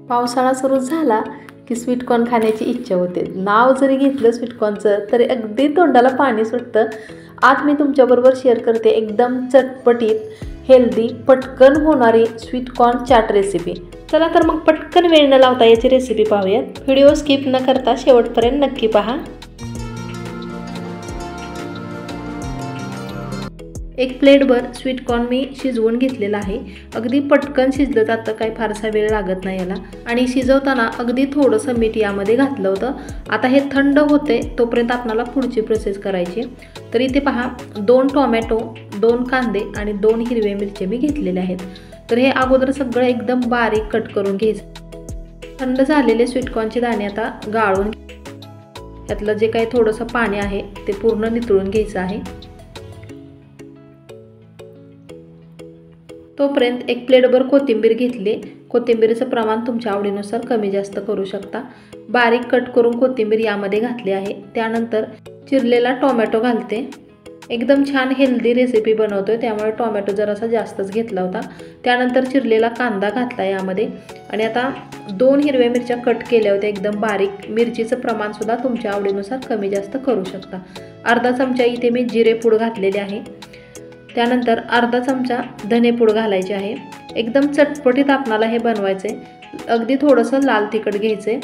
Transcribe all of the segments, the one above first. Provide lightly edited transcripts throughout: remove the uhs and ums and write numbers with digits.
पावसाळा सुरू झाला की स्वीटकॉर्न खाण्याची इच्छा होते। नाव जरी घेतलं स्वीटकॉर्नचं तरी अगदी तोंडाला पाणी सुटतं। आज मी तुमच्याबरोबर शेअर करते एकदम चटपटीत, हेल्दी, पटकन होणारी स्वीटकॉर्न चाट रेसिपी। चला तर मग पटकन वेळ न लावता याची रेसिपी पाहूयात। व्हिडिओ स्किप न करता शेवटपर्यंत नक्की पहा। एक प्लेटभर स्वीटकॉर्न मी शिजवून घेतलेला आहे। अगदी पटकन शिजलं जातं, काही फारसा वेळ लागत नाही याला। आणि शिजवताना अगदी थोडंसं मीठ यामध्ये घातलं होतं। आता हे थंड होते तोपर्यंत आपल्याला पुढची प्रोसेस करायची। तर इथे पहा 2 टोमॅटो, 2 कांदे आणि 2 हिरव्या मिरच्या मी घेतलेल्या आहेत। तर हे अगोदर सगळं एकदम बारीक कट करून घ्यायचं। थंड झालेले स्वीटकॉर्नचे दाणे आता गाळून यातलं जे काही थोडंसं पाणी आहे ते पूर्ण निथळून घ्यायचं आहे। तोपर्यंत एक प्लेटभर कोथिंबीर घेतली। कोथिंबीरीचं प्रमाण तुमच्या आवडीनुसार कमी जास्त करू शकता। बारीक कट करून कोथिंबीर यामध्ये घातली आहे। त्यानंतर चिरलेला टोमॅटो घालते। एकदम छान हेल्दी रेसिपी बनवतोय त्यामुळे टोमॅटो जरासा जास्तच घेतला होता। त्यानंतर चिरलेला कांदा घातला यामध्ये आणि आता 2 हिरव्या मिरच्या कट केल्या होत्या एकदम बारीक। मिरचीचं प्रमाण सुद्धा तुमच्या आवडीनुसार कमी जास्त करू शकता। अर्धा चमचा इथे मी जिरे पूड घातलेले आहे। त्यानंतर अर्धा चमचा धनेपूड घालायचे आहे। एकदम चटपटीत आपणाला हे बनवायचे। अगदी थोडंसं लाल तिखट घ्यायचे।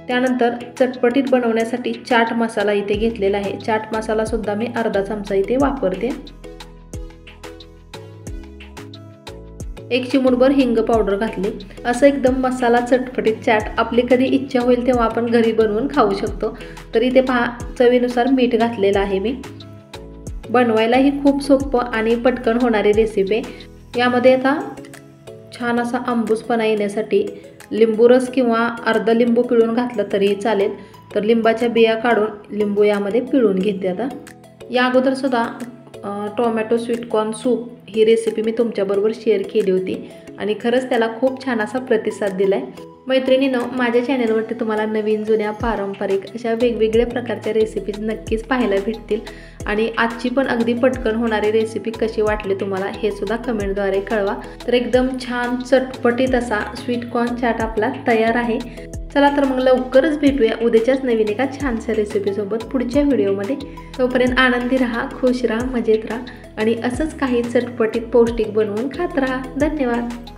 त्यानंतर चटपटीत बनवण्यासाठी चाट मसाला इथे घेतलेला आहे। चाट मसाला सुद्धा मी अर्धा चमचा इथे वापरते। 1 चिमूटभर हिंग पावडर घातली। असं एकदम मसाला चटपटीत चाट आपली कधी इच्छा होईल तेव्हा आपण घरी बनवून खाऊ शकतो। तर इथे पहा चवीनुसार मीठ घातलेलं आहे मी। बनवायलाही खूप सोपं आणि पटकन होणारी रेसिपी। यामध्ये आता छान असा आंबूसपणा येण्यासाठी लिंबू रस किंवा अर्धा लिंबू पिळून घातलं तरी चालेल। तर लिंबाच्या बिया काढून लिंबू यामध्ये पिळून घेते। आता या अगोदर सुद्धा टोमॅटो स्वीटकॉर्न सूप ही रेसिपी मी तुमच्याबरोबर शेअर केली होती आणि खरंच त्याला खूप छान असा प्रतिसाद दिला आहे। मैत्रिणींनो, माझ्या चॅनलवरती तुम्हाला नवीन जुन्या पारंपरिक अशा वेगवेगळ्या प्रकारच्या रेसिपीज नक्कीच पाहायला भेटतील। आणि आजची पण अगदी पटकन होणारी रेसिपी कशी वाटली तुम्हाला हे सुद्धा कमेंटद्वारे कळवा। तर एकदम छान चटपटीत असा स्वीटकॉर्न चाट आपला तयार आहे। चला तर मग लवकरच भेटूया उद्याच्याच नवीन एका छानशा रेसिपीसोबत पुढच्या व्हिडिओमध्ये। तोपर्यंत आनंदी राहा, खुश राहा, मजेत राहा आणि असंच काही चटपटीत पौष्टिक बनवून खात राहा। धन्यवाद।